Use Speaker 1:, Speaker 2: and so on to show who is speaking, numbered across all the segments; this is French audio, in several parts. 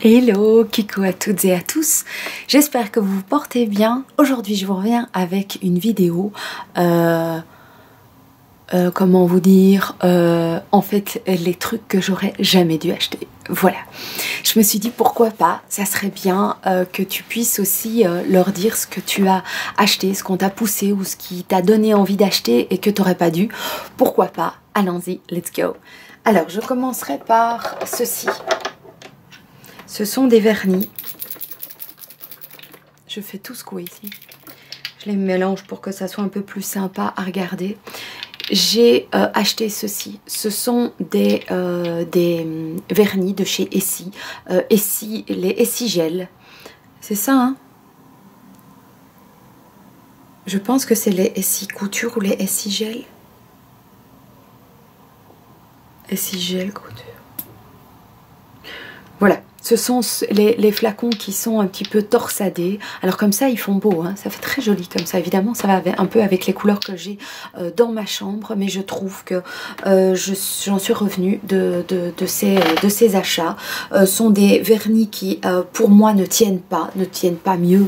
Speaker 1: Hello, Kiko à toutes et à tous, j'espère que vous vous portez bien. Aujourd'hui je vous reviens avec une vidéo, comment vous dire, en fait les trucs que j'aurais jamais dû acheter. Voilà, je me suis dit pourquoi pas, ça serait bien que tu puisses aussi leur dire ce que tu as acheté, ce qu'on t'a poussé ou ce qui t'a donné envie d'acheter et que tu n'aurais pas dû. Pourquoi pas, allons-y, let's go. Alors je commencerai par ceci. Ce sont des vernis. Je fais tout secouer ici. Je les mélange pour que ça soit un peu plus sympa à regarder. J'ai acheté ceci. Ce sont des vernis de chez Essie. Essie, les Essie Gel. C'est ça, hein? Je pense que c'est les Essie Couture ou les Essie Gel. Essie Gel Couture. Voilà. Ce sont les flacons qui sont un petit peu torsadés. Alors comme ça, ils font beau, hein. Ça fait très joli comme ça. Évidemment, ça va un peu avec les couleurs que j'ai dans ma chambre. Mais je trouve que j'en suis revenue de ces achats. Sont des vernis qui, pour moi, ne tiennent pas mieux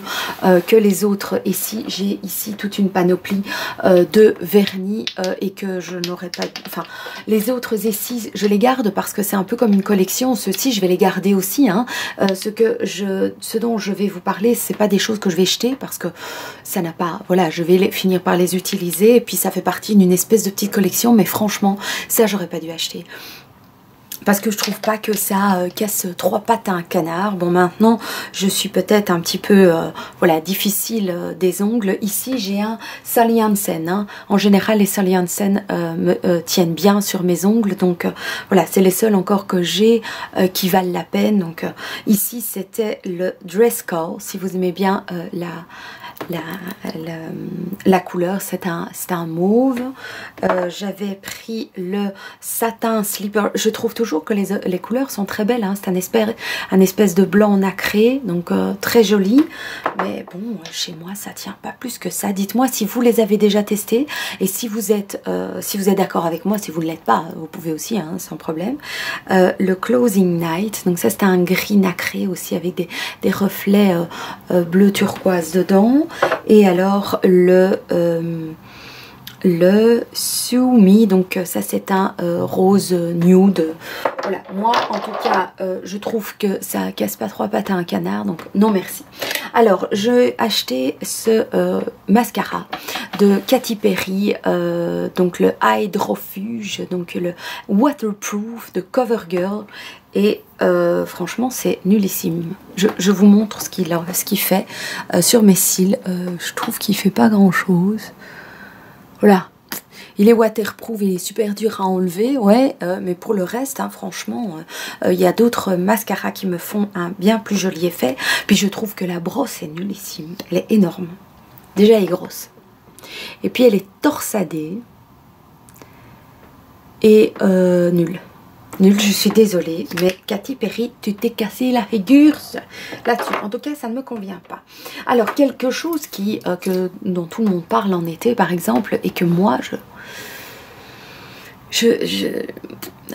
Speaker 1: que les autres. Et si j'ai ici toute une panoplie de vernis et que je n'aurais pas... Enfin, les autres ici, je les garde parce que c'est un peu comme une collection. Ceux-ci, je vais les garder aussi. Hein. Ce dont je vais vous parler, c'est pas des choses que je vais jeter parce que ça n'a pas, voilà, je vais finir par les utiliser et puis ça fait partie d'une espèce de petite collection, mais franchement ça j'aurais pas dû acheter parce que je trouve pas que ça casse trois pattes à un canard. Bon, maintenant je suis peut-être un petit peu voilà, difficile des ongles. Ici j'ai un Sally Hansen, hein. En général les Sally Hansen me tiennent bien sur mes ongles, donc voilà, c'est les seuls encore que j'ai qui valent la peine. Donc ici c'était le Dress Call, si vous aimez bien la couleur, c'est un mauve. J'avais pris le satin slipper. Je trouve toujours que les couleurs sont très belles, hein. C'est un espèce de blanc nacré, donc très joli, mais bon, chez moi ça tient pas plus que ça. Dites-moi si vous les avez déjà testés et si vous êtes d'accord avec moi. Si vous ne l'êtes pas, vous pouvez aussi, hein, sans problème. Le Closing Night, donc ça c'est un gris nacré aussi avec des reflets bleu turquoise dedans. Et alors le Sumi, donc ça c'est un rose nude. Voilà, moi en tout cas je trouve que ça casse pas trois pattes à un canard, donc non merci. Alors j'ai acheté ce mascara de Katy Perry, donc le Hydrofuge, donc le Waterproof de CoverGirl. Et franchement c'est nullissime. Je vous montre ce qu'il fait sur mes cils. Je trouve qu'il fait pas grand chose. Voilà, il est waterproof, il est super dur à enlever, ouais, mais pour le reste, hein, franchement, il y a d'autres mascaras qui me font un bien plus joli effet. Puis je trouve que la brosse est nullissime, elle est énorme. Déjà elle est grosse. Et puis elle est torsadée et nulle. Nul, je suis désolée, mais Katy Perry, tu t'es cassé la figure là-dessus. En tout cas, ça ne me convient pas. Alors, quelque chose dont tout le monde parle en été, par exemple, et que moi,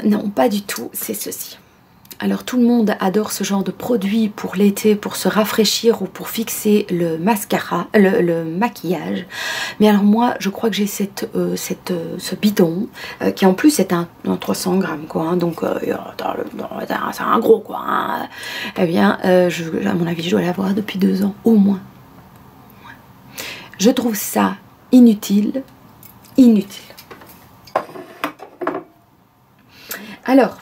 Speaker 1: non, pas du tout, c'est ceci. Alors, tout le monde adore ce genre de produit pour l'été, pour se rafraîchir ou pour fixer le mascara, le maquillage. Mais alors moi, je crois que j'ai ce bidon, qui en plus est un 300 grammes, quoi. Hein, donc, c'est un gros, quoi. Hein. Eh bien, à mon avis, je dois l'avoir depuis 2 ans, au moins. Je trouve ça inutile. Alors...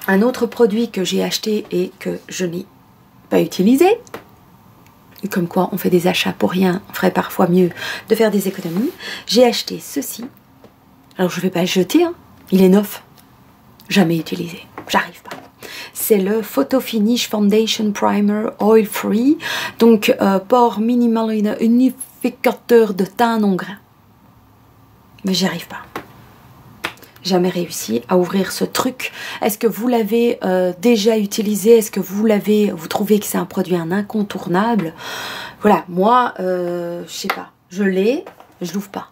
Speaker 1: un autre produit que j'ai acheté et que je n'ai pas utilisé, comme quoi on fait des achats pour rien, on ferait parfois mieux de faire des économies. J'ai acheté ceci, alors je ne vais pas le jeter, hein. Il est neuf, jamais utilisé, j'arrive pas. C'est le Photo Finish Foundation Primer Oil Free, donc pore minimal unificateur de teint non grain, mais j'y arrive pas. Jamais réussi à ouvrir ce truc. Est-ce que vous l'avez déjà utilisé? Est-ce que vous trouvez que c'est un produit incontournable? Voilà, moi, je sais pas. Je l'ai, je l'ouvre pas.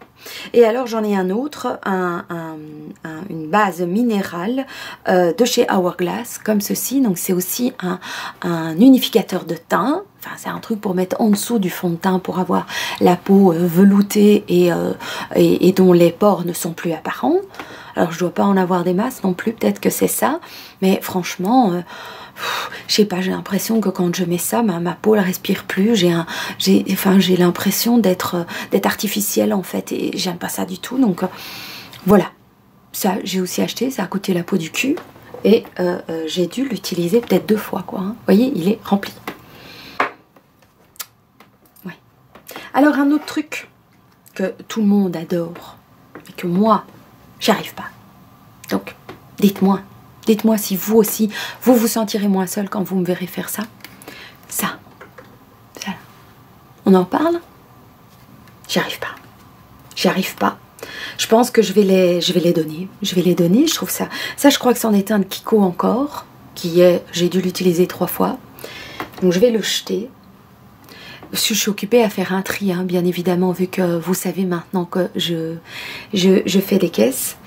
Speaker 1: Et alors j'en ai un autre, une base minérale de chez Hourglass, comme ceci. Donc c'est aussi un unificateur de teint. Enfin c'est un truc pour mettre en dessous du fond de teint pour avoir la peau veloutée et dont les pores ne sont plus apparents. Alors je dois pas en avoir des masses non plus, peut-être que c'est ça. Mais franchement... je sais pas, j'ai l'impression que quand je mets ça, ma peau elle respire plus. J'ai l'impression d'être artificielle en fait, et j'aime pas ça du tout. Donc voilà, ça j'ai aussi acheté, ça a coûté la peau du cul et j'ai dû l'utiliser peut-être 2 fois quoi. Hein. Vous voyez, il est rempli. Ouais. Alors un autre truc que tout le monde adore et que moi j'arrive pas. Donc dites-moi. Dites-moi si vous aussi, vous vous sentirez moins seul quand vous me verrez faire ça. Ça. On en parle? J'y arrive pas. J'y arrive pas. Je pense que je vais les donner. Je vais les donner. Je trouve ça. Ça, je crois que c'en est un de Kiko encore. J'ai dû l'utiliser 3 fois. Donc je vais le jeter. Parce que je suis occupée à faire un tri, hein, bien évidemment, vu que vous savez maintenant que je fais des caisses.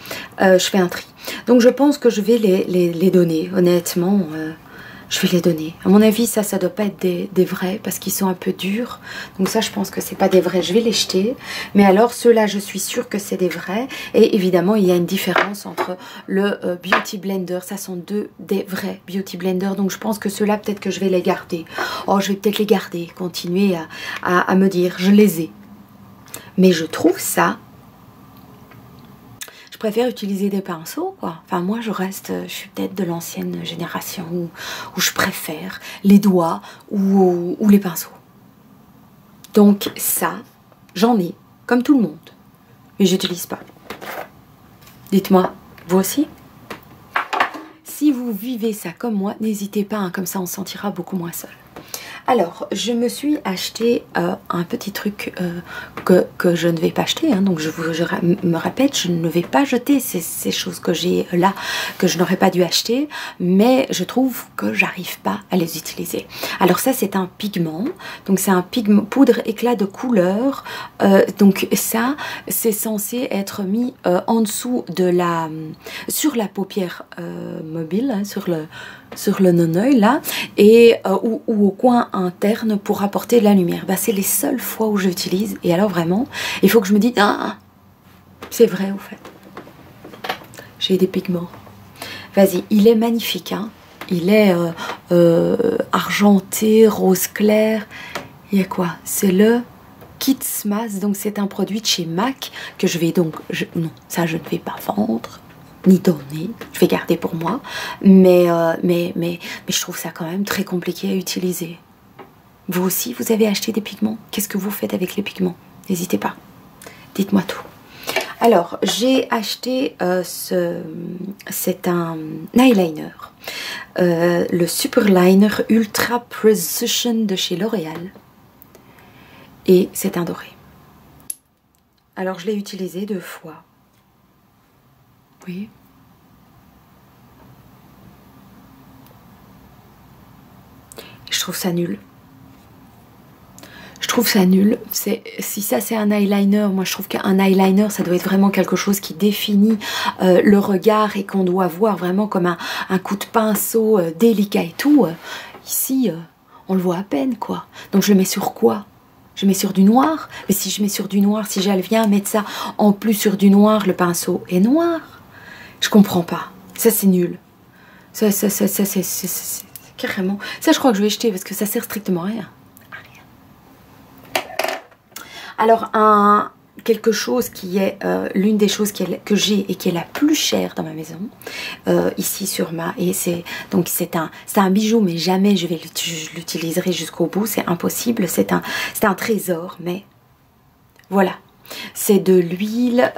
Speaker 1: Je fais un tri. Donc je pense que je vais les donner, honnêtement. Je vais les donner. À mon avis, ça doit pas être des vrais, parce qu'ils sont un peu durs. Donc ça, je pense que c'est pas des vrais. Je vais les jeter. Mais alors, ceux-là, je suis sûre que c'est des vrais. Et évidemment, il y a une différence entre le Beauty Blender. Ça sont des vrais Beauty Blender. Donc je pense que ceux-là, peut-être que je vais les garder. Oh, je vais peut-être les garder. Continuer à me dire, je les ai. Mais je trouve ça... Je préfère utiliser des pinceaux, quoi. Enfin, moi, je suis peut-être de l'ancienne génération où je préfère les doigts ou les pinceaux. Donc ça, j'en ai, comme tout le monde. Mais j'utilise pas. Dites-moi, vous aussi? Si vous vivez ça comme moi, n'hésitez pas, hein, comme ça on se sentira beaucoup moins seul. Alors, je me suis acheté un petit truc que je ne vais pas acheter. Hein, donc, je me répète, je ne vais pas jeter ces choses que j'ai là, que je n'aurais pas dû acheter. Mais je trouve que j'arrive pas à les utiliser. Alors ça, c'est un pigment. Donc, c'est un pigment poudre éclat de couleur. Donc, ça, c'est censé être mis en dessous de sur la paupière mobile, hein, sur le non-œil là, et ou au coin interne pour apporter de la lumière. Bah, c'est les seules fois où j'utilise, et alors vraiment il faut que je me dise c'est vrai au fait. J'ai des pigments. Vas-y, il est magnifique, hein. Il est argenté, rose clair. Il y a quoi? C'est le Kids Mask, donc c'est un produit de chez MAC que je vais donc... non, ça je ne vais pas vendre ni donner, je vais garder pour moi, mais je trouve ça quand même très compliqué à utiliser. Vous aussi, vous avez acheté des pigments? Qu'est-ce que vous faites avec les pigments? N'hésitez pas, dites-moi tout. Alors, j'ai acheté, c'est un eyeliner, le Superliner Ultra Precision de chez L'Oréal, et c'est un doré. Alors, je l'ai utilisé 2 fois. Oui. Je trouve ça nul. Je trouve ça nul. Si ça c'est un eyeliner, moi je trouve qu'un eyeliner ça doit être vraiment quelque chose qui définit le regard et qu'on doit voir vraiment comme un coup de pinceau délicat et tout. Ici, on le voit à peine quoi. Donc je le mets sur quoi? Je mets sur du noir. Mais si je mets sur du noir, si je viens mettre ça en plus sur du noir, le pinceau est noir. Je comprends pas. Ça, c'est nul. Ça, c'est carrément... Ça, je crois que je vais jeter parce que ça sert strictement à rien. Alors, quelque chose qui est l'une des choses que j'ai et qui est la plus chère dans ma maison, ici sur ma... Et c'est un bijou, mais jamais je l'utiliserai jusqu'au bout. C'est impossible. C'est un trésor, mais voilà. C'est de l'huile,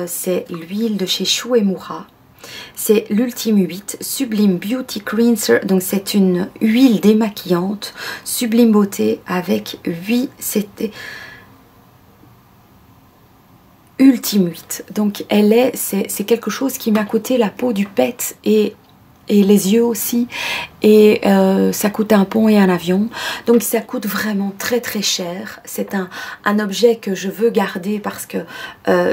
Speaker 1: c'est l'huile de chez Shu Uemura. C'est l'Ultime 8 Sublime Beauty Cleanser. Donc c'est une huile démaquillante Sublime Beauté avec 8. C'était Ultime 8. Donc c'est quelque chose qui m'a coûté la peau du pet et et les yeux aussi, et ça coûte un pont et un avion, donc ça coûte vraiment très très cher. C'est un objet que je veux garder parce que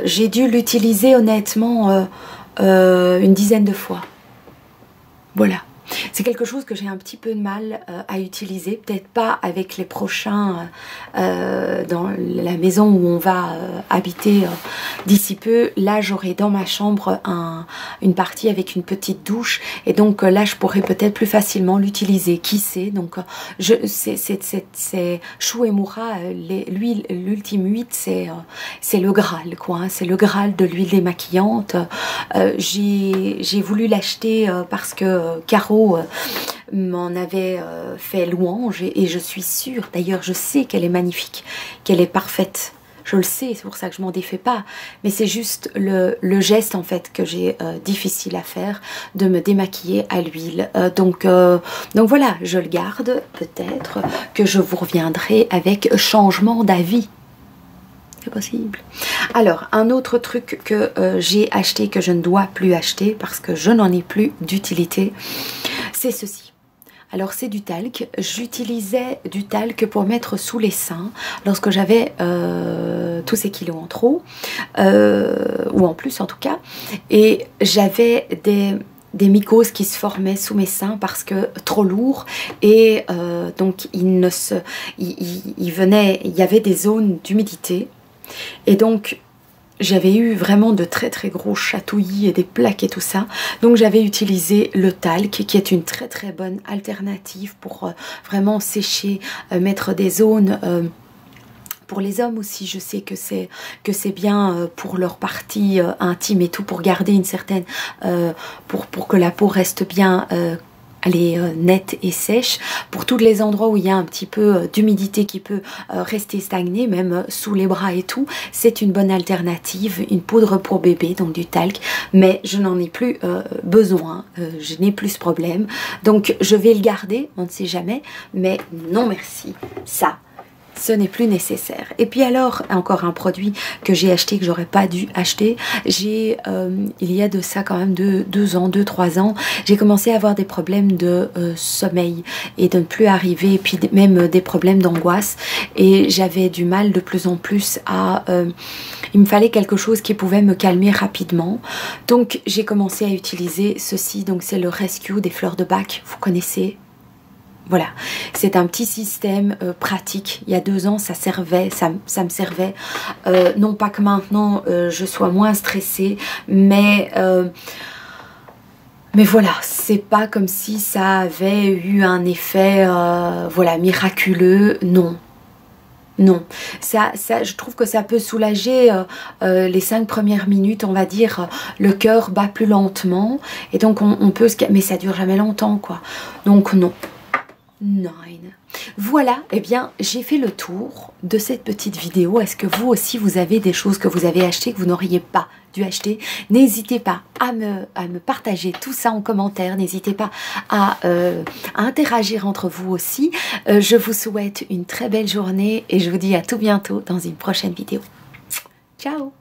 Speaker 1: j'ai dû l'utiliser honnêtement une dizaine de fois. Voilà. C'est quelque chose que j'ai un petit peu de mal à utiliser, peut-être pas avec les prochains dans la maison où on va habiter d'ici peu. Là j'aurai dans ma chambre une partie avec une petite douche et donc là je pourrais peut-être plus facilement l'utiliser, qui sait. Donc c'est Shu Uemura, l'ultime 8 c'est le Graal quoi, hein, c'est le Graal de l'huile démaquillante. J'ai voulu l'acheter parce que Caro m'en avait fait louange et je suis sûre, d'ailleurs je sais qu'elle est magnifique, qu'elle est parfaite, je le sais, c'est pour ça que je m'en défais pas, mais c'est juste le geste en fait que j'ai difficile à faire, de me démaquiller à l'huile. Donc voilà, je le garde, peut-être que je vous reviendrai avec changement d'avis. C'est possible. Alors, un autre truc que j'ai acheté, que je ne dois plus acheter parce que je n'en ai plus d'utilité, c'est ceci. Alors, c'est du talc. J'utilisais du talc pour mettre sous les seins lorsque j'avais tous ces kilos en trop, ou en plus en tout cas, et j'avais des mycoses qui se formaient sous mes seins parce que trop lourd et donc il y avait des zones d'humidité. Et donc j'avais eu vraiment de très très gros chatouillis et des plaques et tout ça, donc j'avais utilisé le talc qui est une très très bonne alternative pour vraiment sécher, mettre des zones pour les hommes aussi. Je sais que c'est bien pour leur partie intime et tout, pour garder une certaine pour que la peau reste bien elle est nette et sèche. Pour tous les endroits où il y a un petit peu d'humidité qui peut rester stagnée, même sous les bras et tout, c'est une bonne alternative, une poudre pour bébé, donc du talc, mais je n'en ai plus besoin, je n'ai plus ce problème, donc je vais le garder, on ne sait jamais, mais non merci, ça ce n'est plus nécessaire. Et puis alors, encore un produit que j'ai acheté, que j'aurais pas dû acheter, il y a de ça quand même 2-3 ans, j'ai commencé à avoir des problèmes de sommeil et de ne plus arriver, et puis même des problèmes d'angoisse, et j'avais du mal de plus en plus à... il me fallait quelque chose qui pouvait me calmer rapidement, donc j'ai commencé à utiliser ceci, donc c'est le Rescue des fleurs de Bach, vous connaissez? Voilà, c'est un petit système pratique. Il y a 2 ans, ça me servait. Non pas que maintenant je sois moins stressée, mais voilà, c'est pas comme si ça avait eu un effet voilà, miraculeux, non. Non, je trouve que ça peut soulager les 5 premières minutes, on va dire, le cœur bat plus lentement, et donc on peut se... Mais ça dure jamais longtemps, quoi. Donc non. 9. Voilà, eh bien j'ai fait le tour de cette petite vidéo. Est-ce que vous aussi vous avez des choses que vous avez achetées que vous n'auriez pas dû acheter? N'hésitez pas à me partager tout ça en commentaire. N'hésitez pas à interagir entre vous aussi. Je vous souhaite une très belle journée et je vous dis à tout bientôt dans une prochaine vidéo. Ciao!